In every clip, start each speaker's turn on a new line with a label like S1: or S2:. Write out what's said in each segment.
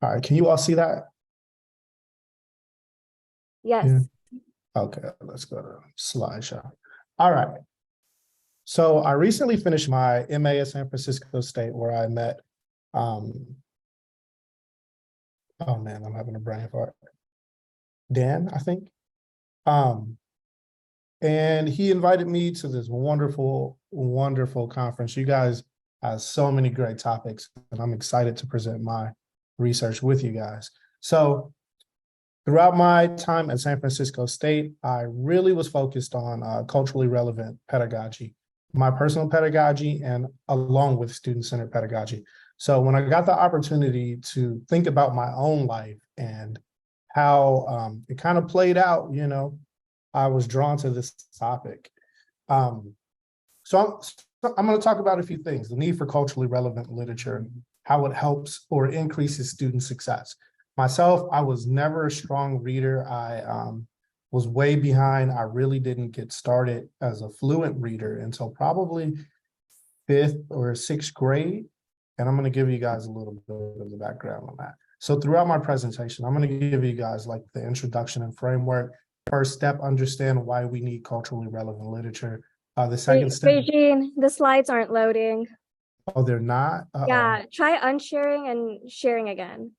S1: All right, can you all see that? Yeah.
S2: Yes.
S1: Okay, let's go to slideshow. All right. So I recently finished my MA at San Francisco State where I met, um, oh man, I'm having a brain fart. Dan, I think. Um, and he invited me to this wonderful, wonderful conference. You guys have so many great topics, and I'm excited to present my research with you guys. So throughout my time at San Francisco State, I really was focused on culturally relevant pedagogy, my personal pedagogy, and along with student-centered pedagogy. So when I got the opportunity to think about my own life and how it kind of played out, I was drawn to this topic. Um, so I'm going to talk about a few things: the need for culturally relevant literature, and how it helps or increases student success. Myself, I was never a strong reader. I was way behind. I really didn't get started as a fluent reader until probably fifth or sixth grade. And I'm going to give you guys a little bit of the background on that. So throughout my presentation, I'm going to give you guys like the introduction and framework. First step, understand why we need culturally relevant literature. The second step,
S2: ReJeanne, the slides aren't loading.
S1: oh, they're not? Uh-oh.
S2: Yeah, try unsharing and sharing again.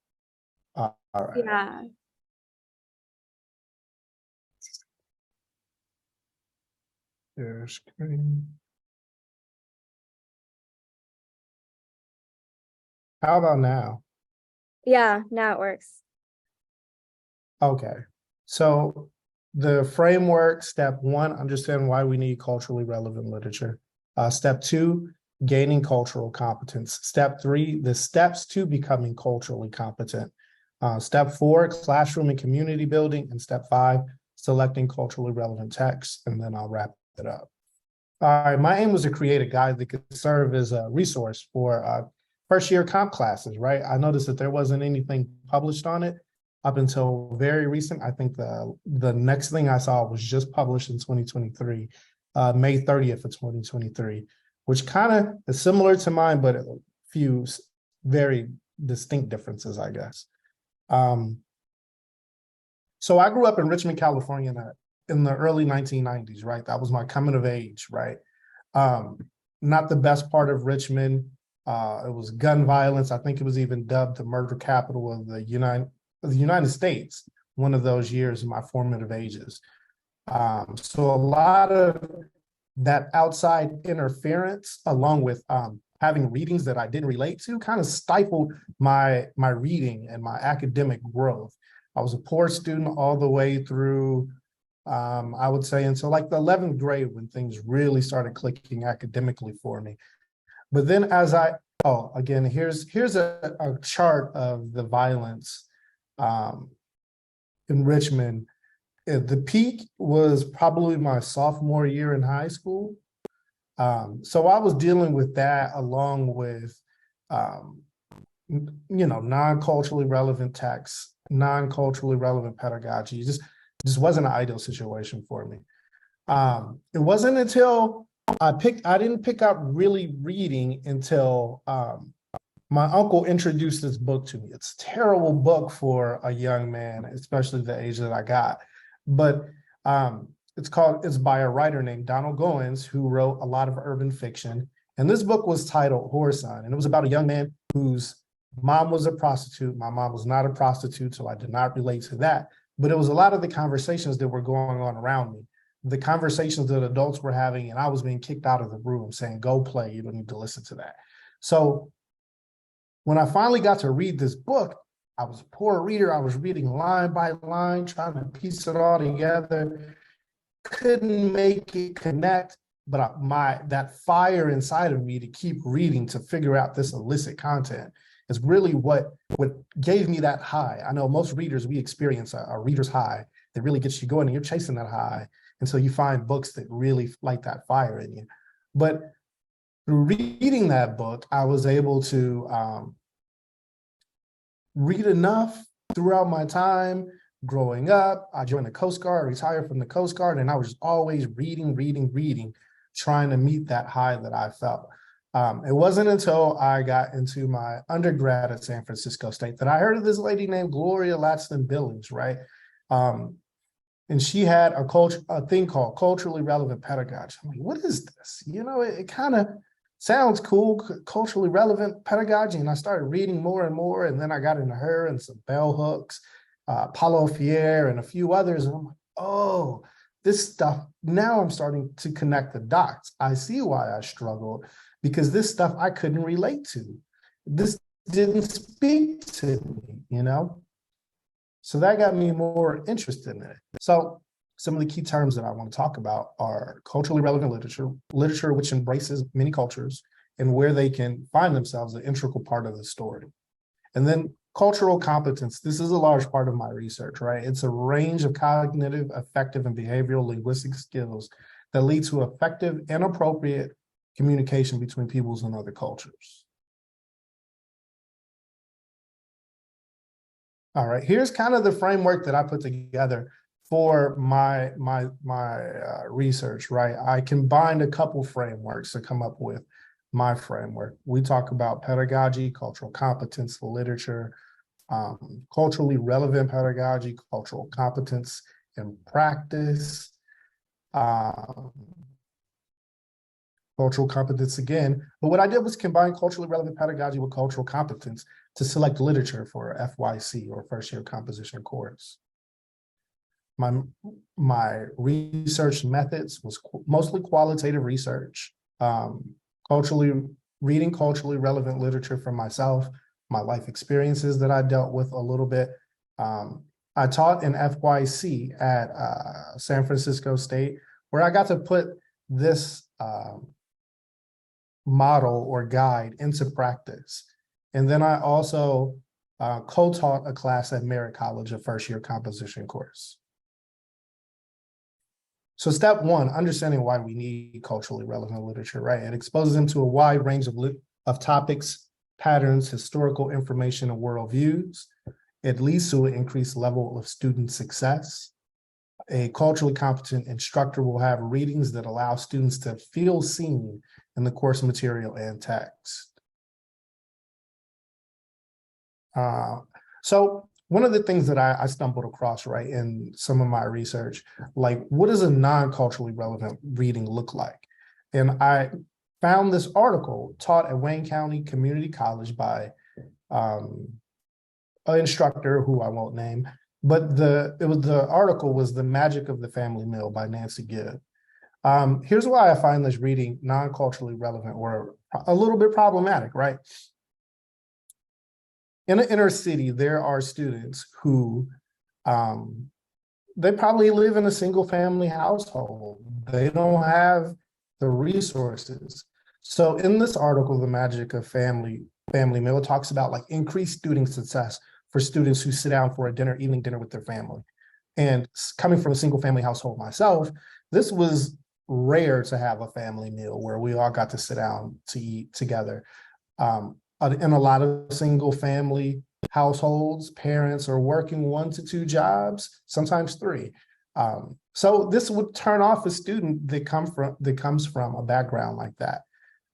S1: All right.
S2: Yeah.
S1: Share screen. How about now?
S2: Yeah, now it works.
S1: Okay. So the framework, step one, understand why we need culturally relevant literature. Step two, gaining cultural competence. Step three, the steps to becoming culturally competent. Step four, classroom and community building. And step five, selecting culturally relevant texts. And then I'll wrap it up. All right, my aim was to create a guide that could serve as a resource for first year comp classes, right? I noticed that there wasn't anything published on it up until very recent. I think the next thing I saw was just published in 2023, May 30th of 2023, which kind of is similar to mine, but a few very distinct differences, I guess. So I grew up in Richmond, California in the early 1990s, right? That was my coming of age, right? Um, Not the best part of Richmond. It was gun violence. I think it was even dubbed the murder capital of the United States one of those years in my formative ages. So a lot of that outside interference, along with having readings that I didn't relate to, kind of stifled my reading and my academic growth. I was a poor student all the way through, I would say, until like the 11th grade when things really started clicking academically for me. But then again, here's a chart of the violence in Richmond. The peak was probably my sophomore year in high school. So I was dealing with that along with, non-culturally relevant texts, non-culturally relevant pedagogy. Just wasn't an ideal situation for me. It wasn't until I didn't pick up really reading until my uncle introduced this book to me. It's a terrible book for a young man, especially the age that I got. But it's by a writer named Donald Goins, who wrote a lot of urban fiction. And this book was titled Whoreson, and it was about a young man whose mom was a prostitute. My mom was not a prostitute, so I did not relate to that. But it was a lot of the conversations that were going on around me, the conversations that adults were having, and I was being kicked out of the room saying, go play, you don't need to listen to that. So when I finally got to read this book, I was a poor reader. I was reading line by line, trying to piece it all together. Couldn't make it connect, but that fire inside of me to keep reading to figure out this illicit content is really what gave me that high. I know most readers, we experience a reader's high that really gets you going, and you're chasing that high until you find books that really light that fire in you. But through reading that book, I was able to read enough throughout my time growing up. I joined the Coast Guard, retired from the Coast Guard, and I was always reading, trying to meet that high that I felt. It wasn't until I got into my undergrad at San Francisco State that I heard of this lady named Gloria Ladson Billings, right? And she had a thing called culturally relevant pedagogy. I'm like, what is this? You know, it kind of sounds cool, culturally relevant pedagogy. And I started reading more and more. And then I got into her and some bell hooks, Paulo Freire and a few others. And I'm like, oh, this stuff, now I'm starting to connect the dots. I see why I struggled, because this stuff I couldn't relate to. This didn't speak to me, you know? So that got me more interested in it. So some of the key terms that I want to talk about are culturally relevant literature, literature which embraces many cultures and where they can find themselves an integral part of the story. And then cultural competence. This is a large part of my research, right? It's a range of cognitive, affective, and behavioral linguistic skills that lead to effective and appropriate communication between peoples and other cultures. All right, here's kind of the framework that I put together for my research, right? I combined a couple frameworks to come up with my framework. We talk about pedagogy, cultural competence, literature, culturally relevant pedagogy, cultural competence and practice, cultural competence again. But what I did was combine culturally relevant pedagogy with cultural competence to select literature for FYC, or first year composition course. My research methods was mostly qualitative research, reading culturally relevant literature for myself, my life experiences that I dealt with a little bit. I taught in FYC at San Francisco State, where I got to put this model or guide into practice. And then I also co-taught a class at Merritt College, a first year composition course. So step one, understanding why we need culturally relevant literature, right? It exposes them to a wide range of topics, patterns, historical information, and worldviews. It leads to an increased level of student success. A culturally competent instructor will have readings that allow students to feel seen in the course material and text. So one of the things that I stumbled across, right, in some of my research, like, what does a non-culturally relevant reading look like? And I found this article taught at Wayne County Community College by an instructor who I won't name, but the article was "The Magic of the Family Meal" by Nancy Gibb. Here's why I find this reading non-culturally relevant or a little bit problematic, right? In an inner city, there are students who they probably live in a single family household. They don't have the resources. So in this article, "The Magic of Family Meal," it talks about like increased student success for students who sit down for a evening dinner with their family. And coming from a single family household myself, this was rare to have a family meal where we all got to sit down to eat together. In a lot of single family households, parents are working 1 to 2 jobs, sometimes 3. So this would turn off a student that comes from a background like that.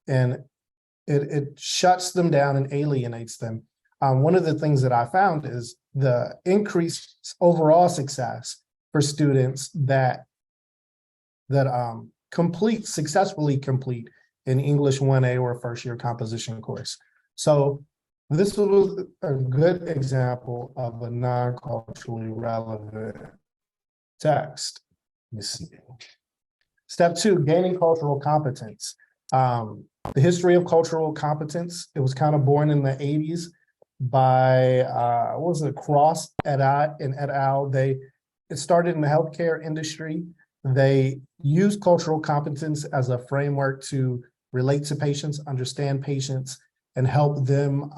S1: And it shuts them down and alienates them. One of the things that I found is the increased overall success for students that successfully complete an English 1A or first year composition course. So this was a good example of a non-culturally relevant text. Let me see. Step 2, gaining cultural competence. The history of cultural competence, it was kind of born in the 80s by, Cross et al. It started in the healthcare industry. They used cultural competence as a framework to relate to patients, understand patients, and help them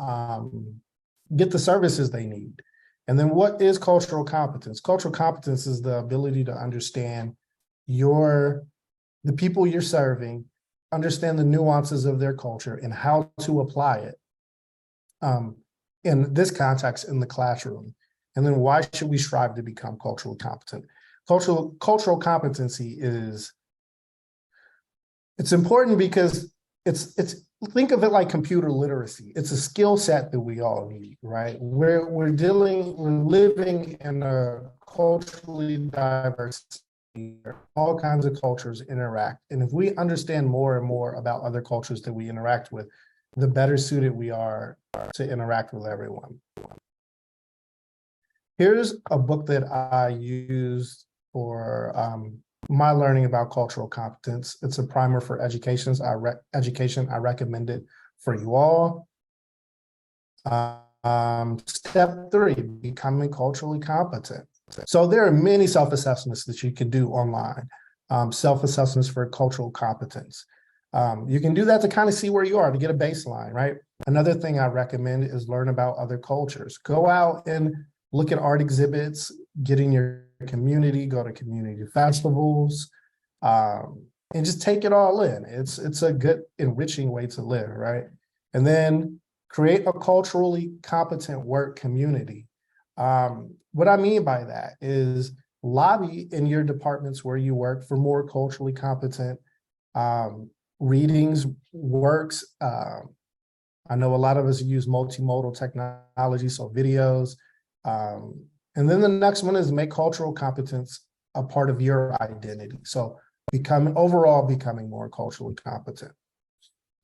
S1: get the services they need. And then what is cultural competence? Cultural competence is the ability to understand the people you're serving, understand the nuances of their culture and how to apply it in this context in the classroom. And then why should we strive to become culturally competent? Cultural competency it's important because it's think of it like computer literacy. It's a skill set that we all need, right? We're living in a culturally diverse, all kinds of cultures interact. And if we understand more and more about other cultures that we interact with, the better suited we are to interact with everyone. Here's a book that I used for my learning about cultural competence. It's a primer for education. I recommend it for you all. Step 3, becoming culturally competent. So there are many self-assessments that you can do online, self-assessments for cultural competence. You can do that to kind of see where you are, to get a baseline, right? Another thing I recommend is learn about other cultures. Go out and look at art exhibits, get in your community, go to community festivals, and just take it all in. It's a good, enriching way to live, right? And then create a culturally competent work community. What I mean by that is lobby in your departments where you work for more culturally competent readings, works. I know a lot of us use multimodal technology, so videos. And then the next one is make cultural competence a part of your identity. So overall becoming more culturally competent.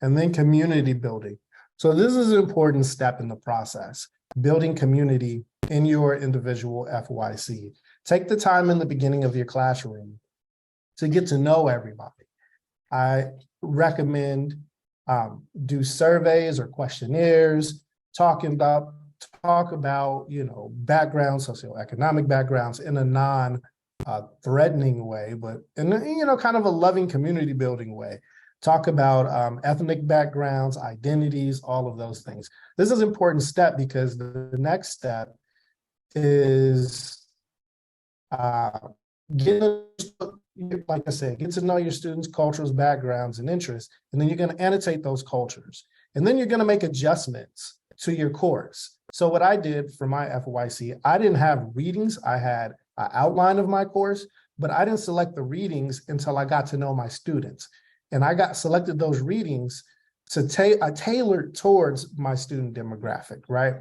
S1: And then community building. So this is an important step in the process, building community in your individual FYC. Take the time in the beginning of your classroom to get to know everybody. I recommend do surveys or questionnaires, talk about, backgrounds, socioeconomic backgrounds in a non-threatening way, but in kind of a loving community building way. Talk about ethnic backgrounds, identities, all of those things. This is an important step because the next step is like I said, get to know your students' cultures, backgrounds, and interests, and then you're going to annotate those cultures. And then you're going to make adjustments to your course. So what I did for my FYC, I didn't have readings. I had an outline of my course, but I didn't select the readings until I got to know my students. And I selected those readings to tailored towards my student demographic, right?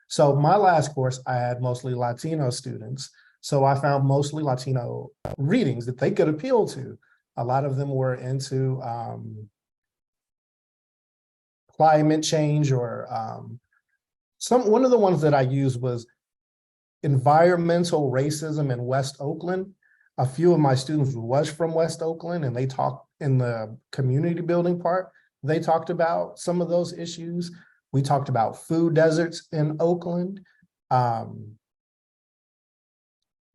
S1: So my last course, I had mostly Latino students. So I found mostly Latino readings that they could appeal to. A lot of them were into climate change, or one of the ones that I used was environmental racism in West Oakland. A few of my students was from West Oakland, and they talked in the community building part. They talked about some of those issues. We talked about food deserts in Oakland. And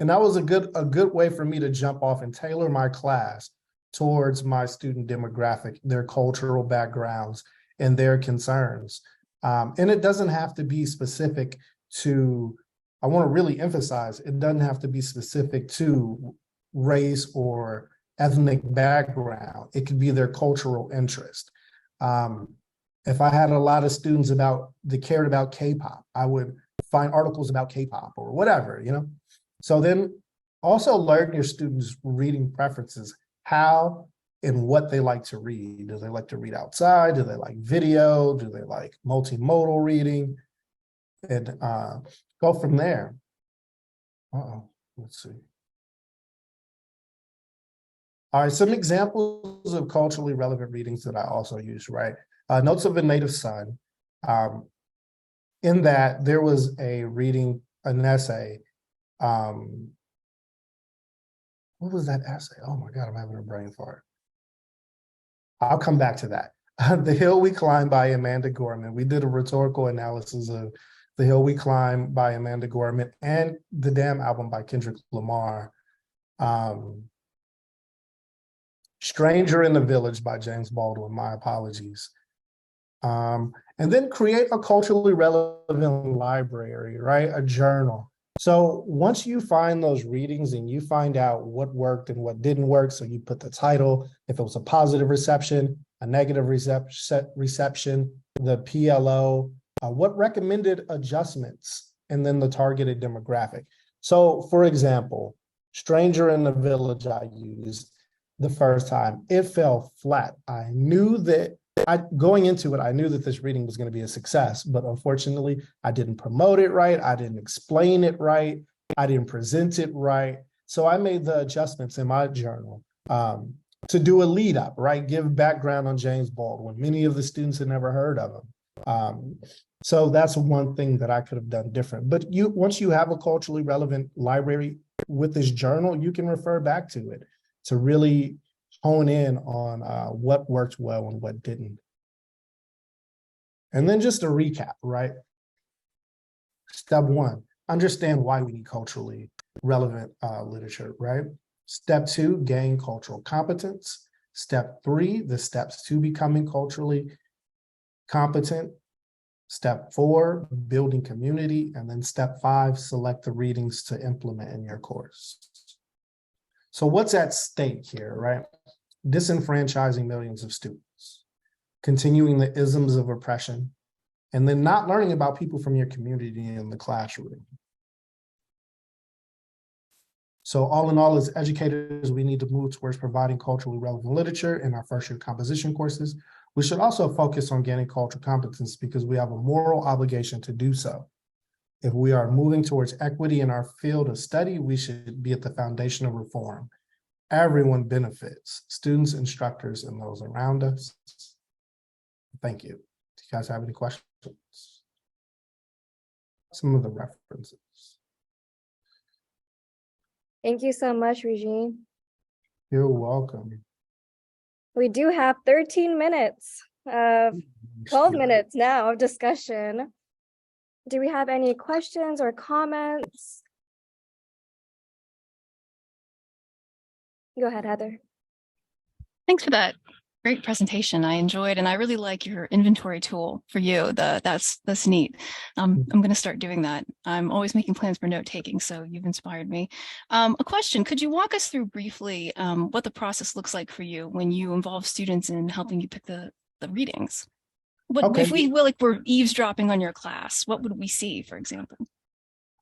S1: that was a good way for me to jump off and tailor my class towards my student demographic, their cultural backgrounds, and their concerns. And it doesn't have to be specific to, I want to really emphasize, it doesn't have to be specific to race or ethnic background. It could be their cultural interest. If I had a lot of students that cared about K-pop, I would find articles about K-pop or whatever, So then also learn your students' reading preferences, how and what they like to read. Do they like to read outside? Do they like video? Do they like multimodal reading? And go from there. Let's see. All right, some examples of culturally relevant readings that I also use, right? Notes of a Native Son. In that, there was an essay. What was that essay? Oh my God, I'm having a brain fart. I'll come back to that. The Hill We Climb by Amanda Gorman. We did a rhetorical analysis of The Hill We Climb by Amanda Gorman and the Damn album by Kendrick Lamar. Stranger in the Village by James Baldwin, my apologies. And then create a culturally relevant library, right? A journal. So once you find those readings and you find out what worked and what didn't work, so you put the title, if it was a positive reception, a negative reception, the PLO, what recommended adjustments, and then the targeted demographic. So for example, Stranger in the Village I used the first time, it fell flat. I knew that going into it, I knew that this reading was going to be a success, but unfortunately, I didn't promote it right. I didn't explain it right. I didn't present it right. So I made the adjustments in my journal to do a lead up, right? Give background on James Baldwin. Many of the students had never heard of him. So that's one thing that I could have done different. But once you have a culturally relevant library with this journal, you can refer back to it to really hone in on what worked well and what didn't. And then just a recap, right? Step one, understand why we need culturally relevant literature, right? Step two, gain cultural competence. Step three, the steps to becoming culturally competent. Step four, building community. And then step five, select the readings to implement in your course. So what's at stake here, right? Disenfranchising millions of students, continuing the isms of oppression, and then not learning about people from your community in the classroom. So all in all, as educators, we need to move towards providing culturally relevant literature in our first year composition courses. We should also focus on gaining cultural competence because we have a moral obligation to do so. If we are moving towards equity in our field of study, we should be at the foundation of reform. Everyone benefits, students, instructors, and those around us. Thank you. Do you guys have any questions? Some of the references.
S2: Thank you so much, ReJeanne.
S1: You're welcome.
S2: We do have 13 minutes, 12 minutes now of discussion. Do we have any questions or comments? Go ahead, Heather.
S3: Thanks for that great presentation. I enjoyed, and I really like your inventory tool for you. That's neat. I'm going to start doing that. I'm always making plans for note taking, so you've inspired me. A question: could you walk us through briefly what the process looks like for you when you involve students in helping you pick the readings? If we're eavesdropping on your class, what would we see, for example?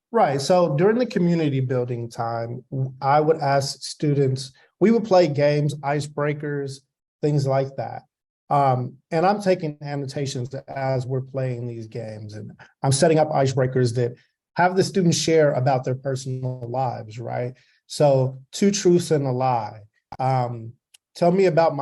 S1: Right. So during the community building time, I would ask students, we would play games, icebreakers, things like that. And I'm taking annotations as we're playing these games, and I'm setting up icebreakers that have the students share about their personal lives, right? So 2 truths and a lie. Tell me about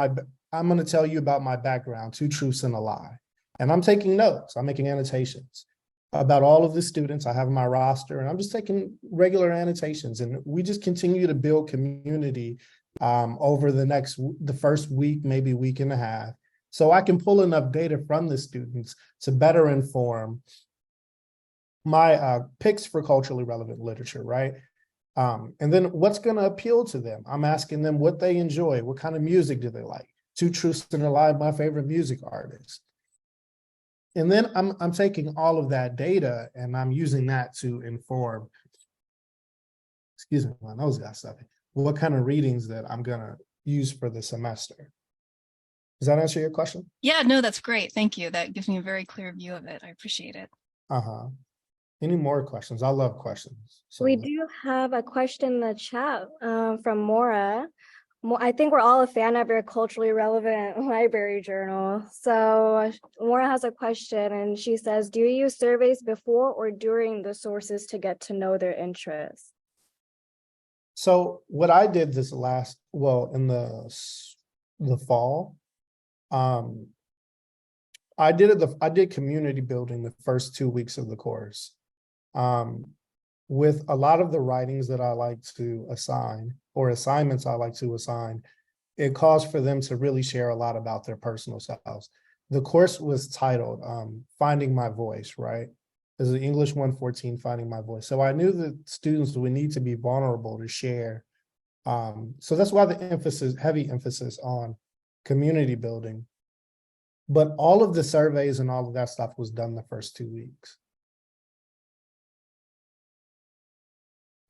S1: I'm going to tell you about my background, 2 truths and a lie. And I'm taking notes, I'm making annotations about all of the students I have in my roster, and I'm just taking regular annotations, and we just continue to build community over the first week, maybe week and a half, so I can pull enough data from the students to better inform my picks for culturally relevant literature, right? And then what's going to appeal to them? I'm asking them what they enjoy, what kind of music do they like? 2 truths and a lie, my favorite music artist. And then I'm taking all of that data and I'm using that to inform, excuse me, my nose got stuffy, what kind of readings that I'm gonna use for the semester. Does that answer your question?
S3: Yeah, no, that's great. Thank you. That gives me a very clear view of it. I appreciate it.
S1: Any more questions? I love questions. So
S2: we do have a question in the chat from Mora. I think we're all a fan of your culturally relevant library journal. So Maura has a question and she says, do you use surveys before or during the sources to get to know their interests?
S1: So what I did this in the fall, I did community building the first 2 weeks of the course. With a lot of the writings that I like to assign or assignments I like to assign, it calls for them to really share a lot about their personal selves. The course was titled Finding My Voice, right? This is English 114, Finding My Voice. So I knew that students would need to be vulnerable to share. So that's why the heavy emphasis on community building. But all of the surveys and all of that stuff was done the first 2 weeks.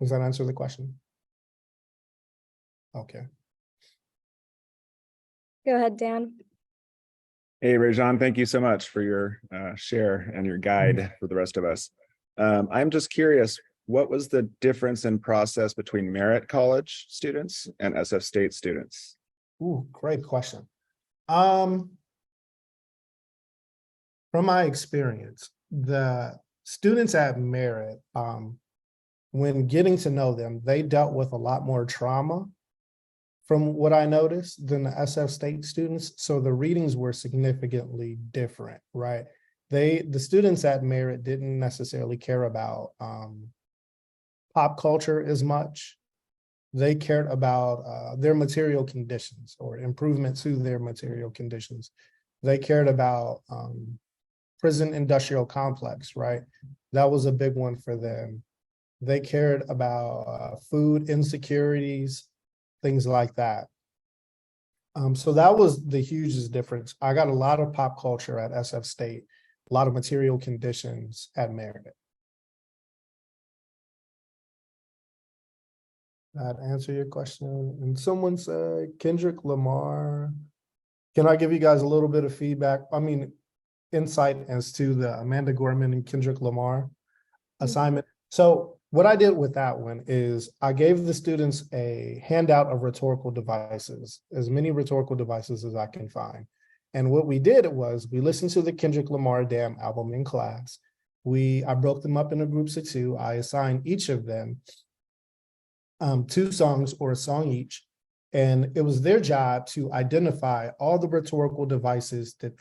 S1: Does that answer the question? Okay.
S2: Go ahead, Dan.
S4: Hey, ReJeanne, thank you so much for your share and your guide for the rest of us. I'm just curious, what was the difference in process between Merit College students and SF State students?
S1: Ooh, great question. from my experience, the students at Merit, when getting to know them, they dealt with a lot more trauma from what I noticed than the SF State students. So the readings were significantly different, right? The students at Merit didn't necessarily care about pop culture as much. They cared about their material conditions or improvement to their material conditions. They cared about prison industrial complex, right? That was a big one for them. They cared about food insecurities, things like that. So that was the hugest difference. I got a lot of pop culture at SF State, a lot of material conditions at Merit. That answer your question? And someone said Kendrick Lamar. Can I give you guys a little bit of feedback? I mean, insight as to the Amanda Gorman and Kendrick Lamar assignment. So what I did with that one is I gave the students a handout of rhetorical devices, as many rhetorical devices as I can find. And what we did was we listened to the Kendrick Lamar Damn album in class. I broke them up into groups of two. I assigned each of them 2 songs or a song each. And it was their job to identify all the rhetorical devices that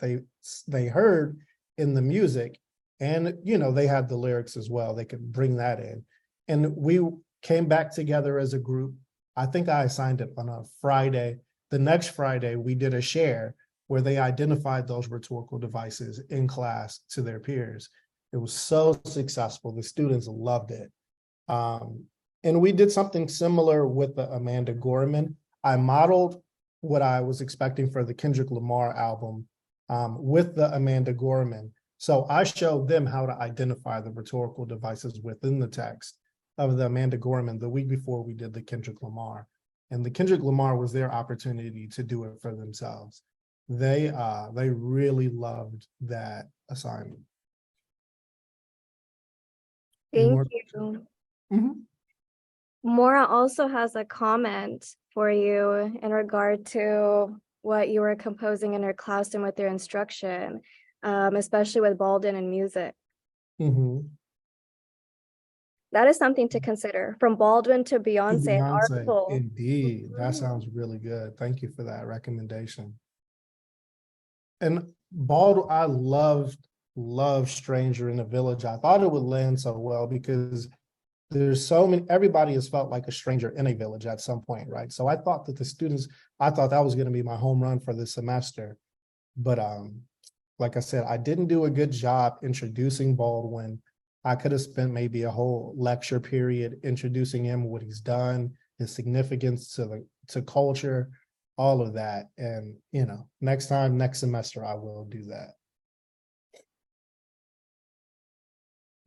S1: they heard in the music. And, you know, they had the lyrics as well. They could bring that in. And we came back together as a group. I think I assigned it on a Friday. The next Friday, we did a share where they identified those rhetorical devices in class to their peers. It was so successful. The students loved it. And we did something similar with the Amanda Gorman. I modeled what I was expecting for the Kendrick Lamar album with the Amanda Gorman. So I showed them how to identify the rhetorical devices within the text of the Amanda Gorman the week before we did the Kendrick Lamar. And the Kendrick Lamar was their opportunity to do it for themselves. They really loved that assignment.
S2: Thank you.
S1: Mm-hmm.
S2: Maura also has a comment for you in regard to what you were composing in her classroom with your instruction, especially with Baldwin and music.
S1: Mm-hmm.
S2: That is something to consider. From Baldwin to Beyonce, article.
S1: Indeed. That sounds really good. Thank you for that recommendation. And Baldwin, I loved Stranger in the Village. I thought it would land so well because there's so many, everybody has felt like a stranger in a village at some point, right? So I thought that I thought that was going to be my home run for this semester. But like I said, I didn't do a good job introducing Baldwin. I could have spent maybe a whole lecture period introducing him, what he's done, his significance to culture, all of that. And, you know, next semester, I will do that.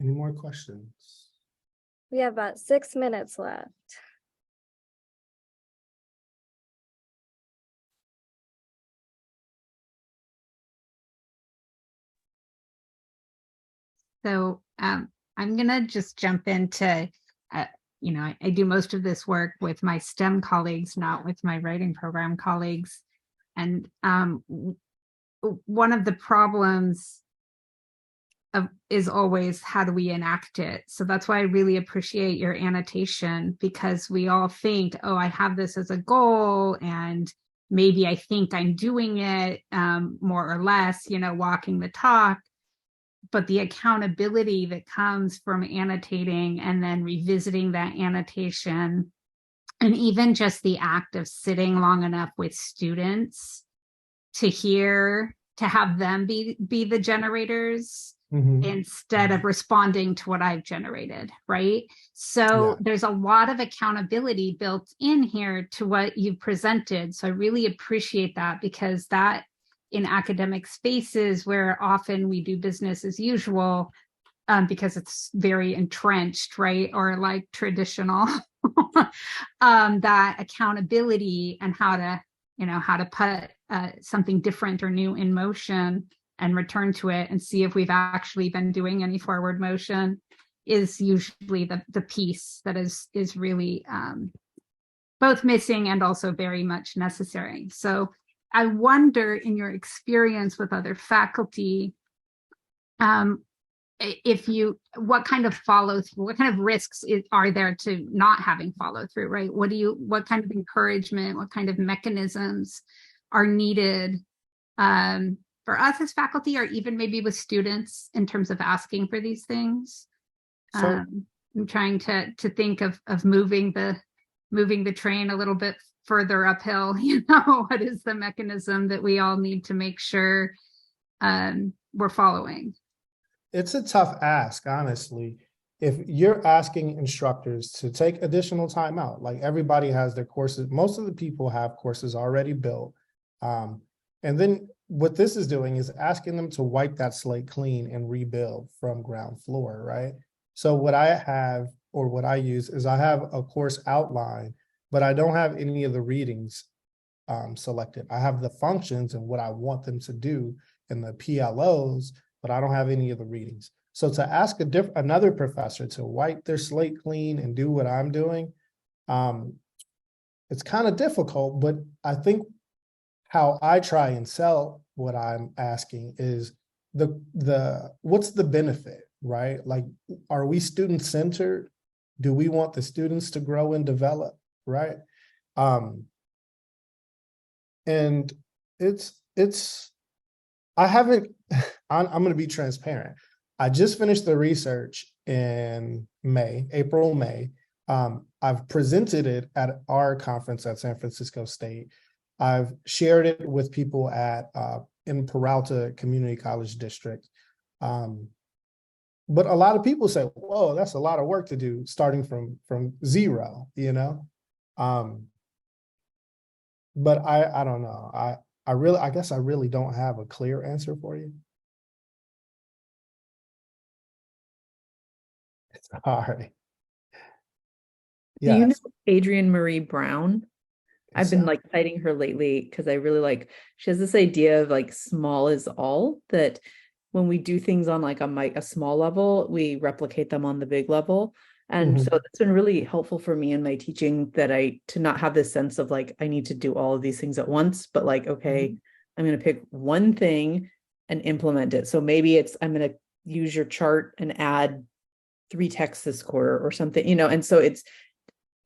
S1: Any more questions?
S2: We have about 6 minutes left.
S5: So I'm gonna just jump into, you know, I do most of this work with my STEM colleagues, not with my writing program colleagues. And one of the problems is always how do we enact it? So that's why I really appreciate your annotation, because we all think, oh, I have this as a goal and maybe I think I'm doing it more or less, you know, walking the talk. But the accountability that comes from annotating and then revisiting that annotation, and even just the act of sitting long enough with students to have them be the generators, mm-hmm. instead of responding to what I've generated, right? So there's a lot of accountability built in here to what you've presented. So I really appreciate that, because that in academic spaces where often we do business as usual, because it's very entrenched, right? Or like traditional, that accountability and how to put something different or new in motion and return to it and see if we've actually been doing any forward motion is usually the piece that is really both missing and also very much necessary. So I wonder, in your experience with other faculty, what kind of follow through, what kind of risks are there to not having follow through, right? What kind of encouragement, what kind of mechanisms are needed for us as faculty, or even maybe with students in terms of asking for these things?
S1: So
S5: I'm trying to think of moving the train a little bit further uphill. What is the mechanism that we all need to make sure we're following?
S1: it's a tough ask, honestly. If you're asking instructors to take additional time out, like everybody has their courses, most of the people have courses already built. And then what this is doing is asking them to wipe that slate clean and rebuild from ground floor, right? So what I have, or what I use, is I have a course outline, but I don't have any of the readings selected. I have the functions and what I want them to do in the PLOs, but I don't have any of the readings. So to ask another professor to wipe their slate clean and do what I'm doing, it's kind of difficult, but I think how I try and sell what I'm asking is what's the benefit, right? Like, are we student centered? Do we want the students to grow and develop, right? And I haven't, I'm going to be transparent. I just finished the research in April, May. I've presented it at our conference at San Francisco State. I've shared it with people in Peralta Community College District. But a lot of people say, whoa, that's a lot of work to do starting from zero, But I don't know. I guess I really don't have a clear answer for you. It's hard.
S6: Do you know
S1: Yes.
S6: Adrienne Marie Brown? I've been like citing her lately because I really like, she has this idea of like small is all, that when we do things on like a small level, we replicate them on the big level. And so that's been really helpful for me in my teaching, that to not have this sense of like, I need to do all of these things at once, but like, okay, I'm going to pick one thing and implement it. So maybe I'm going to use your chart and add 3 texts this quarter or something, and so it's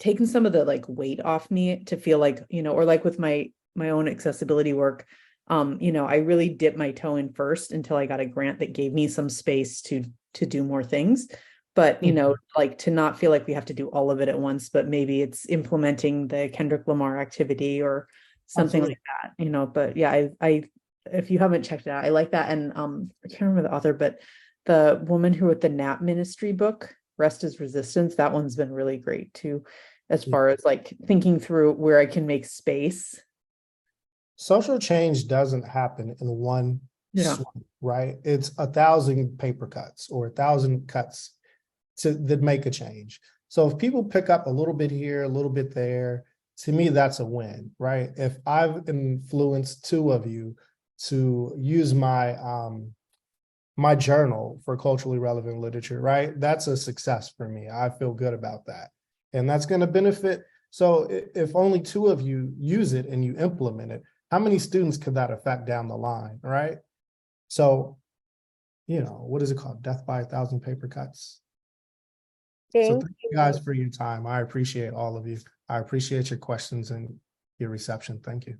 S6: taken some of the like weight off me to feel like, or like with my own accessibility work, I really dipped my toe in first until I got a grant that gave me some space to do more things. But, like to not feel like we have to do all of it at once, but maybe it's implementing the Kendrick Lamar activity or something like that, but yeah, I if you haven't checked it out, I like that. And I can't remember the author, but the woman who wrote the Nap Ministry book, Rest is Resistance, that one's been really great too, as far as like thinking through where I can make space.
S1: Social change doesn't happen in one swoop, right? It's 1,000 paper cuts or 1,000 cuts that make a change. So if people pick up a little bit here, a little bit there, to me, that's a win, right? If I've influenced 2 of you to use my my journal for culturally relevant literature, right? That's a success for me. I feel good about that. And that's going to benefit. So if only 2 of you use it and you implement it, how many students could that affect down the line, right? So, what is it called? Death by 1,000 paper cuts. So thank you guys for your time. I appreciate all of you. I appreciate your questions and your reception. Thank you.